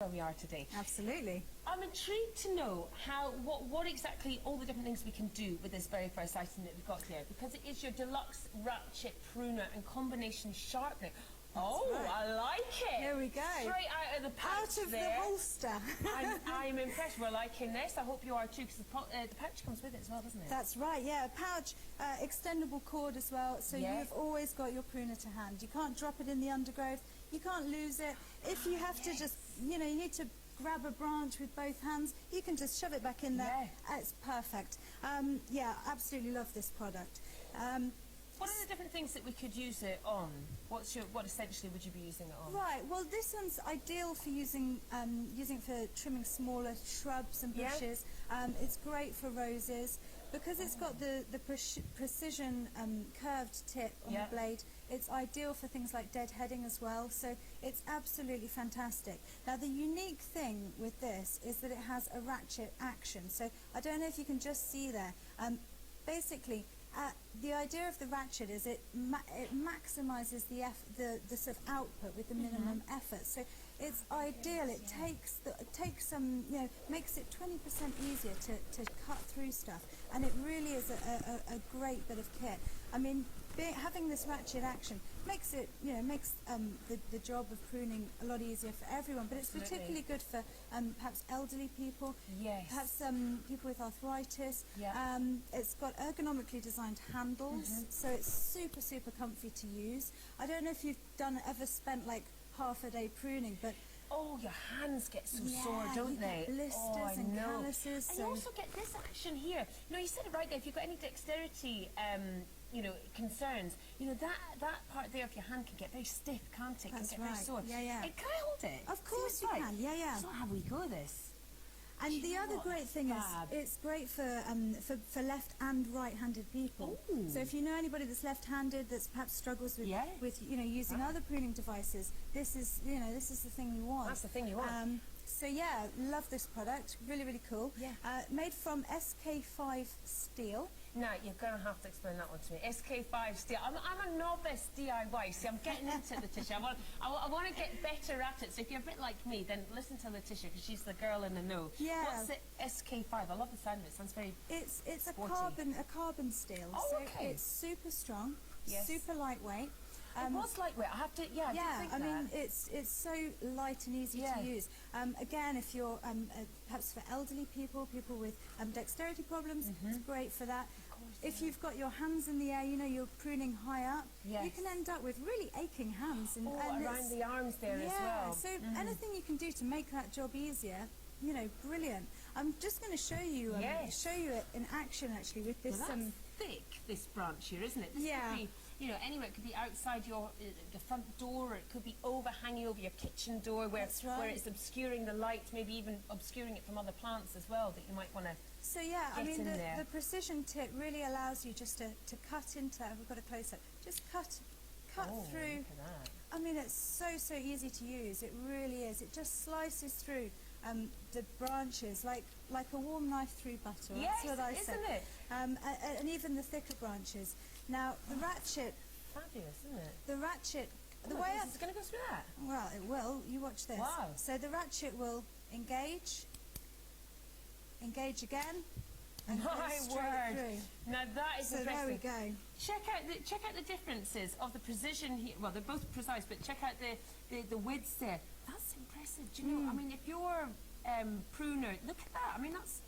where we are today. Absolutely. I'm intrigued to know what exactly all the different things we can do with this very first item that we've got here, because it is your deluxe ratchet pruner and combination sharpener. Right. I like it. Here we go. Straight out of the pouch. Out of the holster. I'm impressed. We're liking this. I hope you are too, because the pouch comes with it as well, doesn't it? That's right, yeah. Pouch, extendable cord as well, so you've always got your pruner to hand. You can't drop it in the undergrowth. You can't lose it. If you have to just, you need to grab a branch with both hands, you can just shove it back in there. It's perfect. Yeah, absolutely love this product. What are the different things that we could use it on? What essentially would you be using it on? Right, well this one's ideal for using for trimming smaller shrubs and bushes. It's great for roses because it's got the precision curved tip on the blade. It's ideal for things like deadheading as well, so it's absolutely fantastic. Now the unique thing with this is that it has a ratchet action, so I don't know if you can just see there. Basically, the idea of the ratchet is it maximises the sort of output with the minimum effort. So it's ideal. It takes some, makes it 20% easier to cut through stuff, and it really is a great bit of kit. I mean, having this ratchet action makes it, makes the job of pruning a lot easier for everyone. But it's particularly good for perhaps elderly people, perhaps people with arthritis. It's got ergonomically designed handles, so it's super comfy to use. I don't know if you've ever spent like half a day pruning, but oh, your hands get so sore, don't they? Blisters and calluses. And you also get this action here. You said it right there. If you've got any dexterity, concerns, that part there of your hand can get very stiff, can't it? That's can get very sore. Can I hold it? Of course you can. So how we go this? And the other great thing is it's great for left and right-handed people. Ooh. So if you know anybody that's left-handed that perhaps struggles with using other pruning devices, this is the thing you want. That's the thing you want. So yeah, love this product. Really cool. Made from SK5 steel. Now, you're going to have to explain that one to me. SK5 steel. I'm a novice DIY. See, I'm getting into it, Letitia. I want to get better at it. So if you're a bit like me, then listen to Letitia, because she's the girl in the know. What's the SK5? I love the sound of it. It sounds very It's sporty. a carbon steel. Oh, so okay. It's super strong, super lightweight. It was lightweight. I have to, I mean, it's so light and easy to use. Again, if you're perhaps for elderly people with dexterity problems, it's great for that. If you've got your hands in the air, you're pruning high up, you can end up with really aching hands. And around the arms there as well. So anything you can do to make that job easier, brilliant. I'm just going to show you it in action actually with this. Well, that's thick, this branch here, isn't it? This could be, anywhere. It could be outside the front door, or it could be overhanging over your kitchen door where it's obscuring the light, maybe even obscuring it from other plants as well that you might want to. So the precision tip really allows you just to cut into that. We've got a close up. Just cut through. Look at that. I mean, it's so easy to use. It really is. It just slices through the branches like a warm knife through butter. That's what I say. Isn't it? And even the thicker branches. Now the ratchet. Fabulous, isn't it? The ratchet. The way it's going to go through that. Well, it will. You watch this. Wow. So the ratchet will engage again, and my word! Through. Now that is so impressive. There we go. Check out the differences of the precision here. Well, they're both precise, but check out the widths there. That's impressive. Do you know? I mean, if you're pruner, look at that. I mean, that's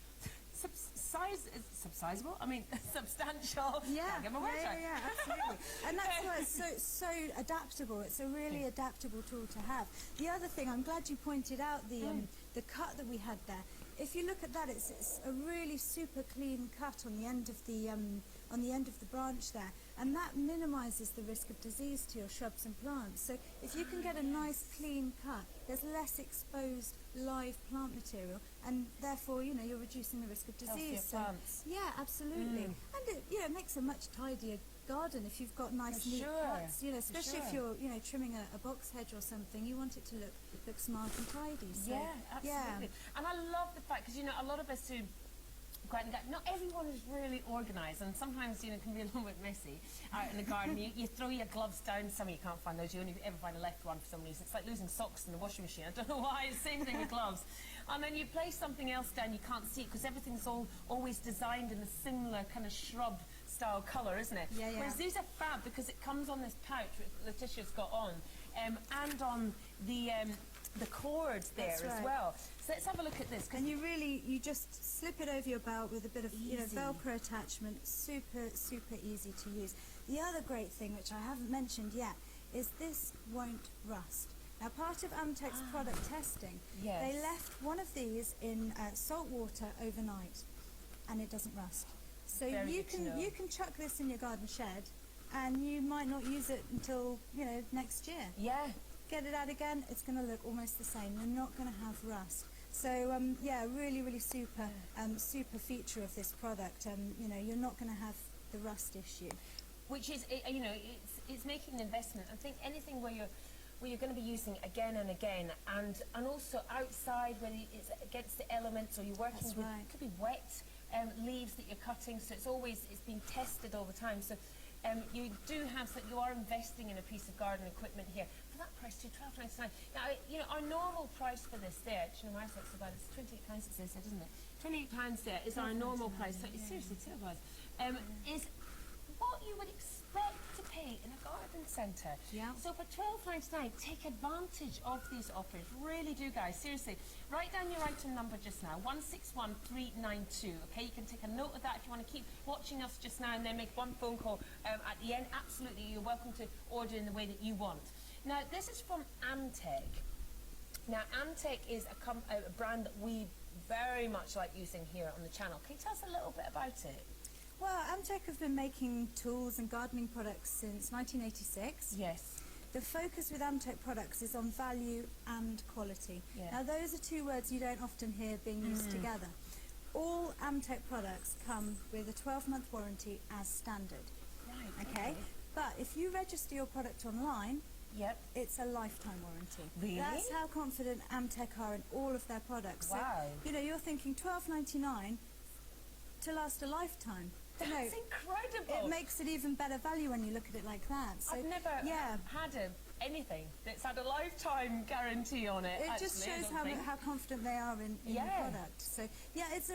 substantial. I mean, substantial. Get my words right. Absolutely. And that's why it's so adaptable. It's a really adaptable tool to have. The other thing, I'm glad you pointed out the cut that we had there. If you look at that, it's a really super clean cut on the end of the branch there, and that minimises the risk of disease to your shrubs and plants. So if you can get a nice clean cut, there's less exposed live plant material, and therefore you're reducing the risk of disease. Healthier plants. Yeah, absolutely. And it makes a much tidier garden if you've got nice neat cuts. Especially if you're trimming a box hedge or something, you want it to look smart and tidy. So, absolutely. And I love the fact, because a lot of us who go out and not everyone is really organised, and sometimes, you know, it can be a little bit messy out in the garden. You throw your gloves down, some of you can't find those, you only ever find a left one for some reason. It's like losing socks in the washing machine. I don't know why, it's the same thing with gloves. And then you place something else down, you can't see it because everything's always designed in a similar kind of shrub style colour, isn't it? Yeah, yeah. Whereas these are fab because it comes on this pouch which Letitia's got on, and on the cord there as well. So let's have a look at this. And you just slip it over your belt with a bit of Velcro attachment. Super, super easy to use. The other great thing, which I haven't mentioned yet, is this won't rust. Now, part of AmTech's product testing, they left one of these in salt water overnight, and it doesn't rust. So you can chuck this in your garden shed, and you might not use it until, you know, next year. Yeah. Get it out again, it's going to look almost the same. You're not going to have rust. So yeah, really, really super, super feature of this product. You know, you're not going to have the rust issue. Which is, you know, it's making an investment. I think anything where you're going to be using again and again, and also outside, whether it's against the elements or you're working with, it could be wet leaves that you're cutting. So it's being tested all the time. So you do have, so you are investing in a piece of garden equipment here. For that price too, £12.99. Now, you know, our normal price for this there, do you know, my sex about it's £28 it says, isn't it? £28 there is our normal price. So it's seriously £2. Is what you would expect to pay in a garden centre. Yeah. So for £12.99, take advantage of these offers. Really do, guys. Seriously. Write down your item number just now, 161392. Okay, you can take a note of that if you want to keep watching us just now, and then make one phone call at the end. Absolutely, you're welcome to order in the way that you want. Now, this is from AmTech. Now, AmTech is a brand that we very much like using here on the channel. Can you tell us a little bit about it? Well, AmTech have been making tools and gardening products since 1986. Yes. The focus with AmTech products is on value and quality. Yeah. Now, those are two words you don't often hear being used together. All AmTech products come with a 12-month warranty as standard. Right. Okay? But if you register your product online, it's a lifetime warranty. Really? That's how confident AmTech are in all of their products. Wow. So, you know, you're thinking $12.99 to last a lifetime. That's incredible. It makes it even better value when you look at it like that. So, I've never had anything that's had a lifetime guarantee on it. It just shows how confident they are in the product. So yeah, it's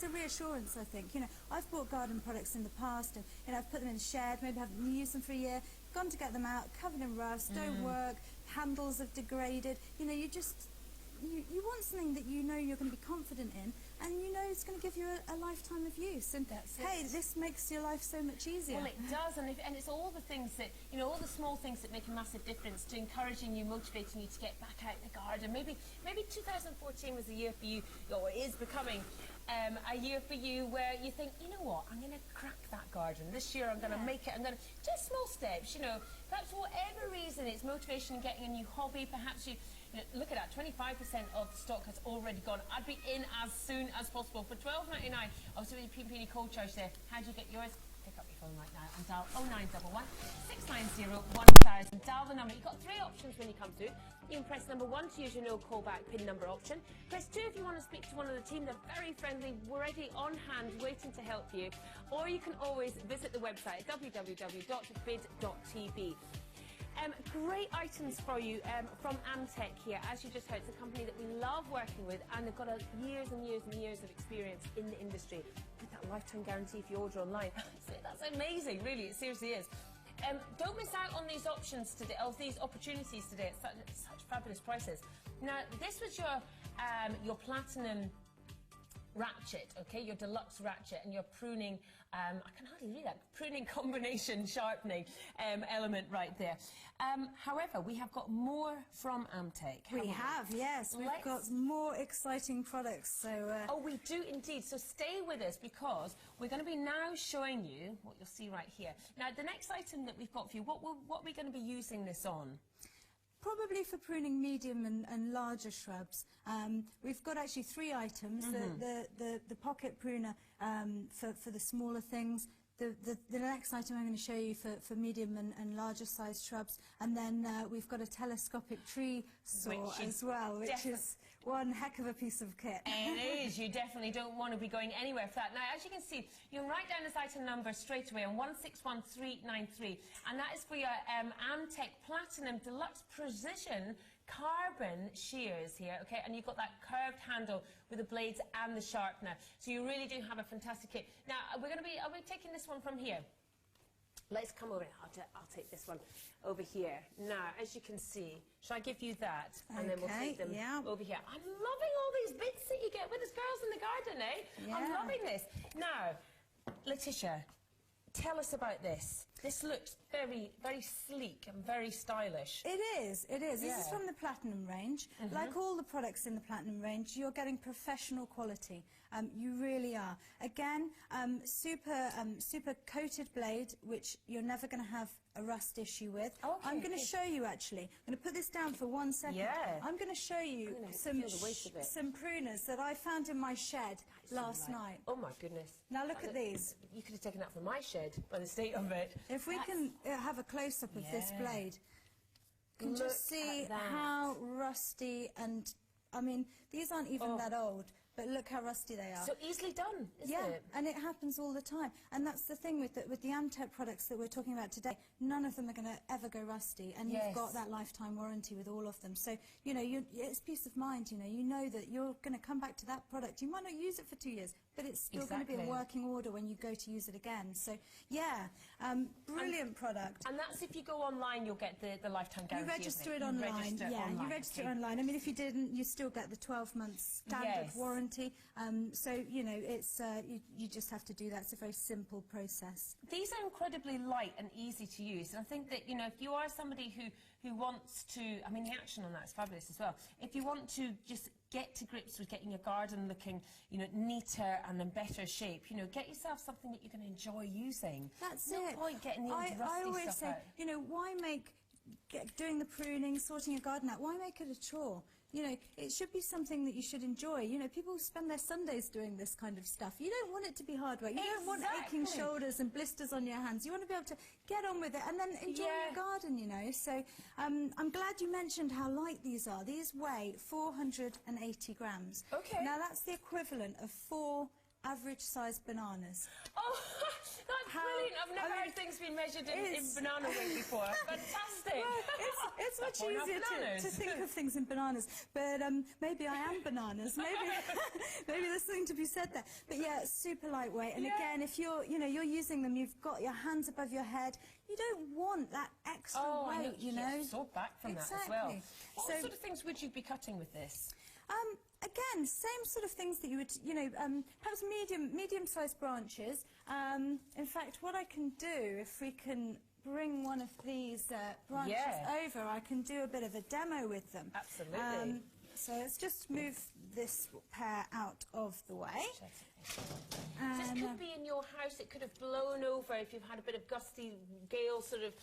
a reassurance, I think. You know, I've bought garden products in the past, and you know, I've put them in the shed, maybe haven't used them for a year, gone to get them out, covered in rust, don't work, handles have degraded. You know, you want something that you know you're going to be confident in, and you know it's going to give you a lifetime of use. And hey, this makes your life so much easier. Well, it does, and it's all the things that, you know, all the small things that make a massive difference to encouraging you, motivating you to get back out in the garden. Maybe 2014 was the year for you, or is becoming a year for you where you think, you know what, I'm going to crack that garden. This year I'm going to make it, I'm going to, just small steps, you know, perhaps for whatever reason it's motivation in getting a new hobby, perhaps you look at that, 25% of the stock has already gone. I'd be in as soon as possible. For $12.99, obviously with the cold charge there, how do you get yours? Pick up your phone right now and dial 0911 690 1000. Dial the number. You've got three options when you come through. You can press number 1 to use your no callback PIN number option. Press 2 if you want to speak to one of the team. They're very friendly, ready on hand, waiting to help you. Or you can always visit the website at www.bid.tv. Great items for you from AmTech here. As you just heard, it's a company that we love working with, and they've got years and years and years of experience in the industry with that lifetime guarantee if you order online. That's amazing, really, it seriously is. Don't miss out on these options today, of these opportunities today at such fabulous prices. Now, this was your platinum ratchet, okay, your deluxe ratchet, and your pruning, I can hardly read that, pruning combination sharpening element right there. However, we have got more from AmTech. We have, yes. We've got more exciting products. So. Oh, we do indeed. So stay with us, because we're going to be now showing you what you'll see right here. Now, the next item that we've got for you, what are we going to be using this on? Probably for pruning medium and larger shrubs. We've got actually 3 items. The pocket pruner for the smaller things, the next item I'm going to show you for medium and larger size shrubs, and then we've got a telescopic tree saw as well, which is one heck of a piece of kit. It is. You definitely don't want to be going anywhere for that. Now, as you can see, you can write down this item number straight away on 161393, and that is for your AmTech Platinum Deluxe Precision carbon shears here, okay, and you've got that curved handle with the blades and the sharpener, so you really do have a fantastic kit. Now are we taking this one from here? Let's come over. I'll take this one over here. Now, as you can see, shall I give you that, and then we'll take them over here. I'm loving all these bits that you get with us girls in the garden, eh? Yeah. I'm loving this. Now, Letitia, tell us about this. This looks very, very sleek and very stylish. It is, it is. Yeah. This is from the Platinum range. Like all the products in the Platinum range, you're getting professional quality. You really are. Again, super coated blade, which you're never going to have a rust issue with. Okay, I'm going to show you, actually. I'm going to put this down for 1 second. Yeah. I'm going to show you some pruners that I found in my shed last night. Oh, my goodness. Now, look at these. You could have taken that from my shed by the state of it. If we can have a close-up of this blade, you can just see how rusty and... I mean, these aren't even that old, but look how rusty they are. So easily done, isn't it? Yeah, and it happens all the time. And that's the thing with the AmTech products that we're talking about today. None of them are going to ever go rusty, and you've got that lifetime warranty with all of them. So, you know, it's peace of mind, you know that you're going to come back to that product. You might not use it for 2 years, but it's still going to be in working order when you go to use it again. So, yeah, brilliant product. And that's if you go online, you'll get the lifetime guarantee. You register it online. You register it online. I mean, if you didn't, you still get the 12-month standard warranty. So, you know, it's you just have to do that. It's a very simple process. These are incredibly light and easy to use. And I think that, you know, if you are somebody who wants to, I mean, the action on that is fabulous as well. If you want to just get to grips with getting your garden looking, you know, neater and in better shape, you know, get yourself something that you can enjoy using. That's no point getting the old rusty I always stuff say, out. you know, why make doing the pruning, sorting your garden out, why make it a chore? You know, it should be something that you should enjoy. You know, people spend their Sundays doing this kind of stuff. You don't want it to be hard work. You don't want aching shoulders and blisters on your hands. You want to be able to get on with it and then enjoy your garden, you know. So I'm glad you mentioned how light these are. These weigh 480 grams. Okay. Now, that's the equivalent of 4 average-sized bananas. Oh, that's brilliant. I've never heard things being measured in banana weight before. Fantastic. Well, it's much easier to think of things in bananas. But maybe I am bananas. Maybe there's something to be said there. But yeah, it's super lightweight. And again, if you're using them, you've got your hands above your head. You don't want that extra weight, you know. So back from that as well. What sort of things would you be cutting with this? Again, same sort of things that you would, you know, perhaps medium-sized branches. In fact, what I can do, if we can bring one of these branches over, I can do a bit of a demo with them. Absolutely. So let's just move this pair out of the way. This could be in your house. It could have blown over if you've had a bit of gusty gale sort of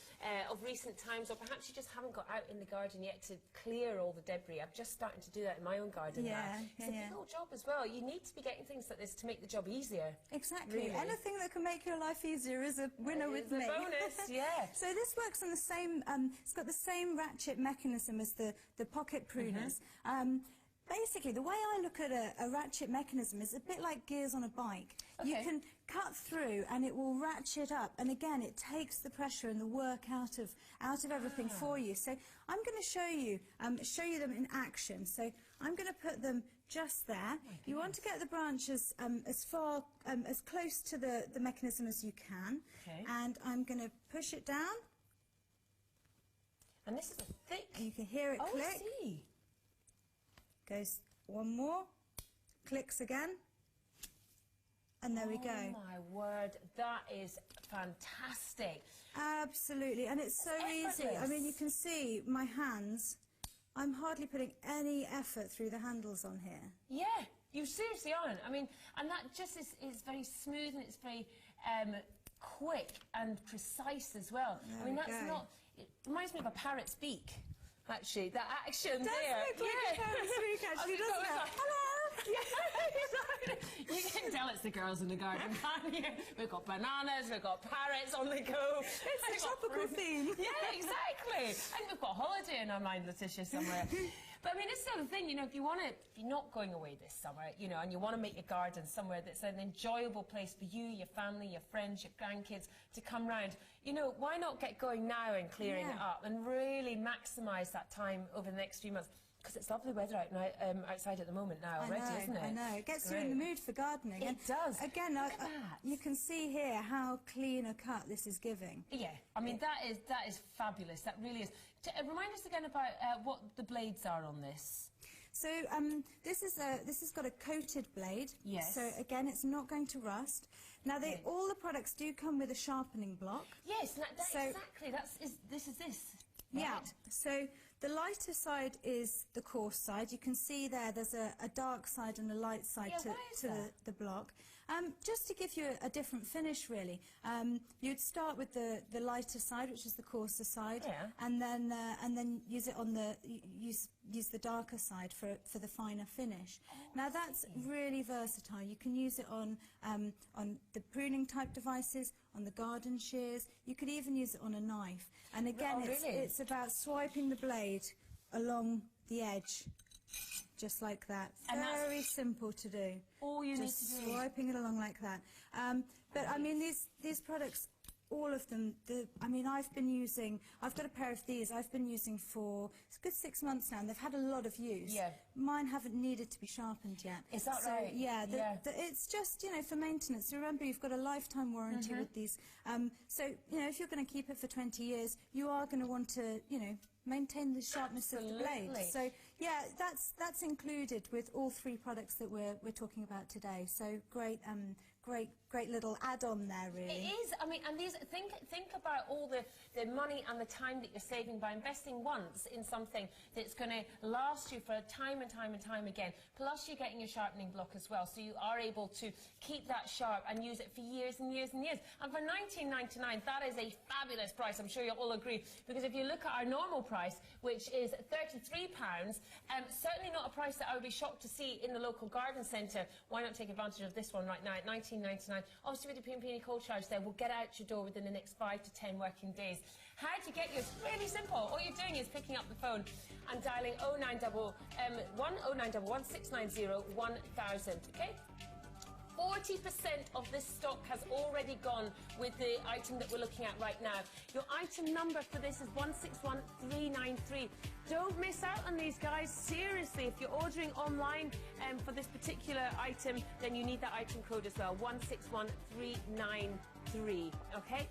recent times, or perhaps you just haven't got out in the garden yet to clear all the debris. I'm just starting to do that in my own garden now. It's a big old job as well. You need to be getting things like this to make the job easier. Exactly. Really. Anything that can make your life easier is a winner with me. It's a bonus, yeah. So this works on the same, it's got the same ratchet mechanism as the pocket pruners. Basically, the way I look at a ratchet mechanism is a bit like gears on a bike. You can cut through and it will ratchet up, and again, it takes the pressure and the work out of everything for you. So I'm going to show you them in action. So I'm going to put them just there. You want to get the branches as far, as close to the mechanism as you can. And I'm going to push it down. And this is a thick... You can hear it click. I see. Goes one more, clicks again, and there we go. Oh my word, that is fantastic. Absolutely, and it's so easy. I mean, you can see my hands. I'm hardly putting any effort through the handles on here. Yeah, you seriously aren't. I mean, and that just is very smooth, and it's very quick and precise as well. I mean, that's not... It reminds me of a parrot's beak. Actually, that action there. Look like a parrot's beak, actually, doesn't it? Hello! Yeah, exactly. You can tell it's the girls in the garden, can't you? We've got bananas, we've got parrots on the go. It's a tropical theme. Yeah, exactly. I think we've got a holiday in our mind, Letitia, somewhere. But I mean, it's the other thing, you know, if you're not going away this summer, you know, and you want to make your garden somewhere that's an enjoyable place for you, your family, your friends, your grandkids to come round, you know, why not get going now and clearing it up and really maximise that time over the next few months? Because it's lovely weather outside at the moment now already, isn't it? I know. It gets you in the mood for gardening. It does. Again, you can see here how clean a cut this is giving. Yeah, I mean, that is fabulous. That really is. Remind us again about what the blades are on this. So this has got a coated blade. Yes. So again, it's not going to rust. Now, all the products do come with a sharpening block. Yes, exactly. This is this. Yeah. Right. So the lighter side is the coarse side. You can see there's a dark side and a light side to the block. Just to give you a different finish, really. You'd start with the lighter side, which is the coarser side, and then use it on use the darker side for the finer finish. Now that's really versatile. You can use it on the pruning type devices, on the garden shears. You could even use it on a knife. And again, it's about swiping the blade along the edge, just like that. And very simple to do. All you just need to do. Swiping it along like that. But I mean, these products, all of them, I mean, I've got a pair of these I've been using for a good 6 months now, and they've had a lot of use. Yeah. Mine haven't needed to be sharpened yet. Is that right? Yeah, it's just, you know, for maintenance. Remember, you've got a lifetime warranty with these. So, you know, if you're going to keep it for 20 years, you are going to want to, you know, maintain the sharpness of the blade. So yeah, that's included with all three products that we're talking about today. So great little add-on there, really. It is. I mean, and these think about all the money and the time that you're saving by investing once in something that's going to last you for time and time and time again. Plus, you're getting your sharpening block as well, so you are able to keep that sharp and use it for years and years and years. And for £19.99, that is a fabulous price. I'm sure you'll all agree, because if you look at our normal price, which is £33, certainly not a price that I would be shocked to see in the local garden centre. Why not take advantage of this one right now at £19.99? Obviously, with the P&P cold charge there, we'll get out your door within the next 5 to 10 working days. How to get yours? Really simple. All you're doing is picking up the phone and dialing 0911 690 1000, okay? 40% of this stock has already gone with the item that we're looking at right now. Your item number for this is 161393. Don't miss out on these, guys. Seriously, if you're ordering online for this particular item, then you need that item code as well, 161393, okay?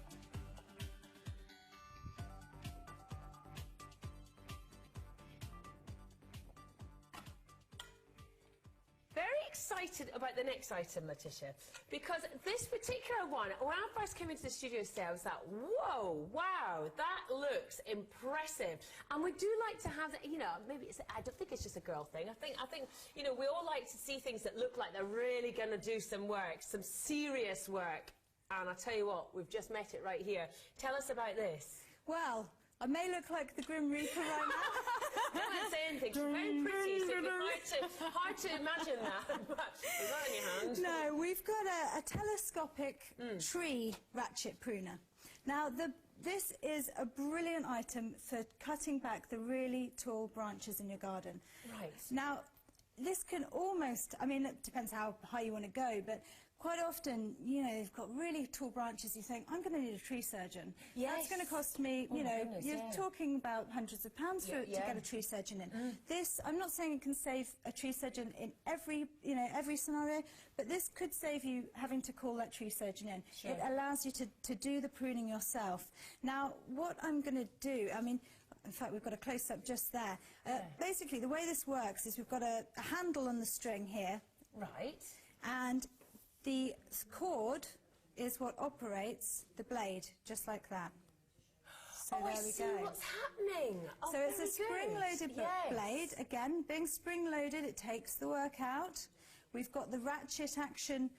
Excited about the next item, Letitia, because this particular one, when I first came into the studio today, I was like, whoa, wow, that looks impressive. And we do like to have, you know, maybe I don't think it's just a girl thing. I think, you know, we all like to see things that look like they're really going to do some work, some serious work. And I tell you what, we've just met it right here. Tell us about this. Well, I may look like the Grim Reaper right now. Don't say anything. She's very pretty, so it's hard to imagine that. But is that in your hand? No, we've got a telescopic tree ratchet pruner. Now, this is a brilliant item for cutting back the really tall branches in your garden. Right. Now, this can almost, I mean, it depends how high you want to go, but quite often, you know, you've got really tall branches, you think, I'm going to need a tree surgeon. Yes. That's going to cost me, you know, you're talking about hundreds of pounds to get a tree surgeon in. This, I'm not saying it can save a tree surgeon in every scenario, but this could save you having to call that tree surgeon in. Sure. It allows you to do the pruning yourself. Now, what I'm going to do, I mean, in fact, we've got a close-up just there. Basically, the way this works is we've got a handle on the string here. Right. And the cord is what operates the blade, just like that. So there we go. I see what's happening. Oh, so it's a spring-loaded blade. Again, being spring-loaded, it takes the work out. We've got the ratchet action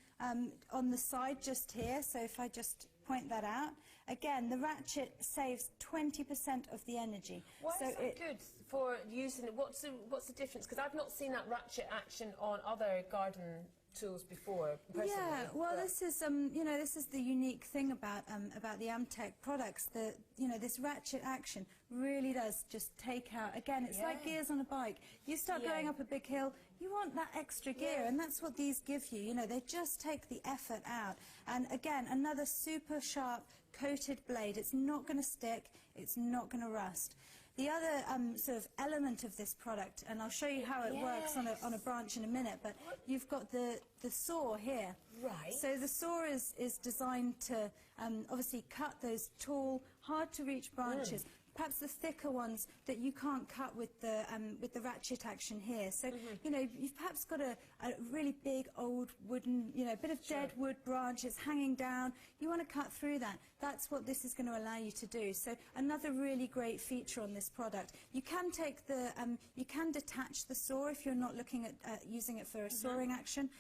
on the side just here, so if I just point that out. Again, the ratchet saves 20% of the energy. Why is that good for using it? What's the difference? Because I've not seen that ratchet action on other garden tools before, personally. Yeah, well, this is you know, this is the unique thing about the AmTech products. That, you know, this ratchet action really does just take out. Again, it's like gears on a bike. You start going up a big hill, you want that extra gear, and that's what these give you. You know, they just take the effort out. And again, another super sharp coated blade. It's not going to stick. It's not going to rust. The other sort of element of this product, and I'll show you how it works on a branch in a minute, but you've got the saw here. Right. So the saw is designed to obviously cut those tall, hard-to-reach branches, perhaps the thicker ones that you can't cut with the ratchet action here. So, you know, you've perhaps got a really big old wooden, you know, bit of dead wood branch, it's hanging down. You want to cut through that. That's what this is going to allow you to do. So another really great feature on this product. You can take the, you can detach the saw if you're not looking at using it for a sawing action.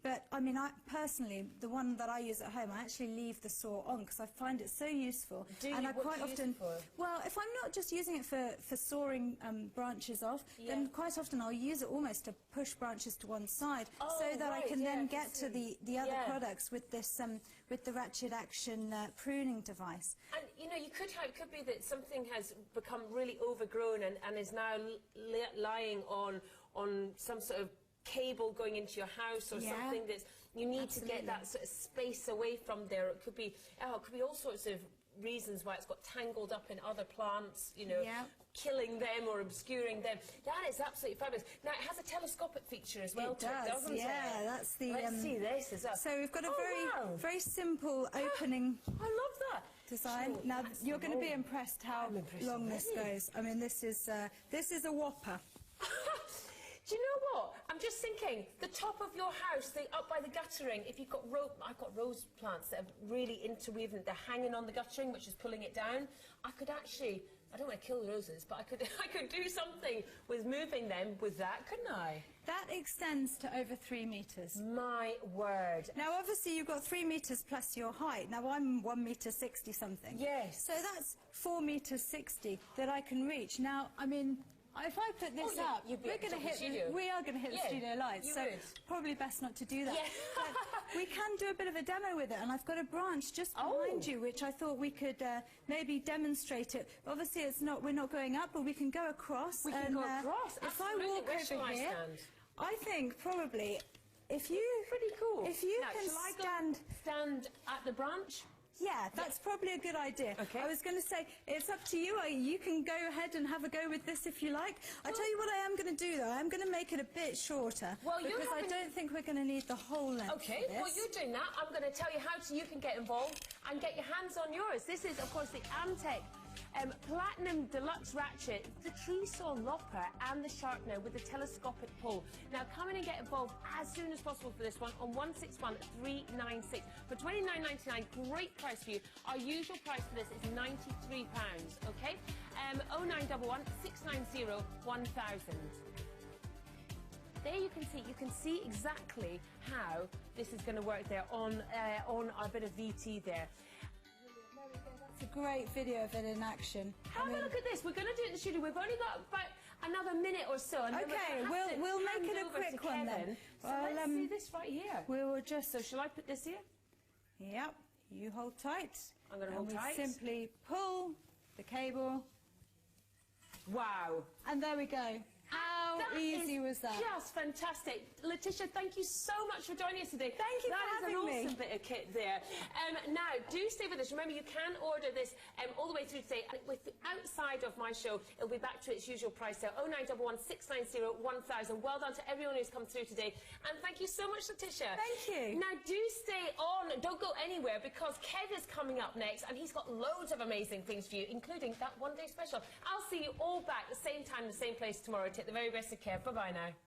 But I mean, I personally, the one that I use at home, I actually leave the saw on because I find it so useful. And I quite often, well, if I'm not just using it for sawing branches off, then quite often I'll use it almost to push branches to one side, so that I can then get to the other products with this with the ratchet action pruning device. And you know, it could be that something has become really overgrown and is now lying on some sort of cable going into your house or something that you need to get that sort of space away from there. It could be all sorts of reasons why it's got tangled up in other plants, you know, killing them or obscuring them. That is absolutely fabulous. Now, it has a telescopic feature as well. It does, doesn't it? That's the... Let's see this as well. So we've got a very simple opening I love that. design. Sure, now, you're going to be impressed how long this goes. I mean, this is a whopper. Do you know what? I'm just thinking, the top of your house, up by the guttering, if you've got I've got rose plants that are really interweaving, they're hanging on the guttering, which is pulling it down. I could actually, I don't want to kill the roses, but I could do something with moving them with that, couldn't I? That extends to over 3 metres. My word. Now, obviously, you've got 3 metres plus your height. Now, I'm 1 metre 60 something. Yes. So that's 4 metres 60 that I can reach. Now, I mean, if I put this up, we are going to hit the studio lights, so probably best not to do that. But we can do a bit of a demo with it, and I've got a branch just behind you, which I thought we could maybe demonstrate it. Obviously, we're not going up, but we can go across. We can go across. If I walk over here, I think probably if you can stand at the branch. Yeah, that's probably a good idea. Okay. I was going to say, it's up to you. You can go ahead and have a go with this if you like. I tell you what I am going to do, though. I'm going to make it a bit shorter, because I don't think we're going to need the whole length. Okay, well, you're doing that. I'm going to tell you how you can get involved and get your hands on yours. This is, of course, the AmTech Platinum Deluxe Ratchet, the Tree Saw Lopper and the Sharpener with the telescopic pull. Now, come in and get involved as soon as possible for this one on 161396. For £29.99, great price for you. Our usual price for this is £93, okay? 0911 690 1000. There you can see exactly how this is going to work there on our bit of VT there. It's a great video of it in action. Have a look at this. We're going to do it in the studio. We've only got about another minute or so. And okay, we'll make it a quick one then. So let's see this right here. We will just... So shall I put this here? Yep. You hold tight. I'm going to hold tight. And we simply pull the cable. Wow. And there we go. How easy was that? Just fantastic. Letitia, thank you so much for joining us today. Thank you for having me. That is an awesome bit of kit there. Now, do stay with us. Remember, you can order this all the way through today. And outside of my show, it'll be back to its usual price there. 0911 690 1000. Well done to everyone who's come through today. And thank you so much, Letitia. Thank you. Now, do stay on. Don't go anywhere, because Kev is coming up next, and he's got loads of amazing things for you, including that one-day special. I'll see you all back at the same time, the same place tomorrow. Take the very best of care. Bye-bye now.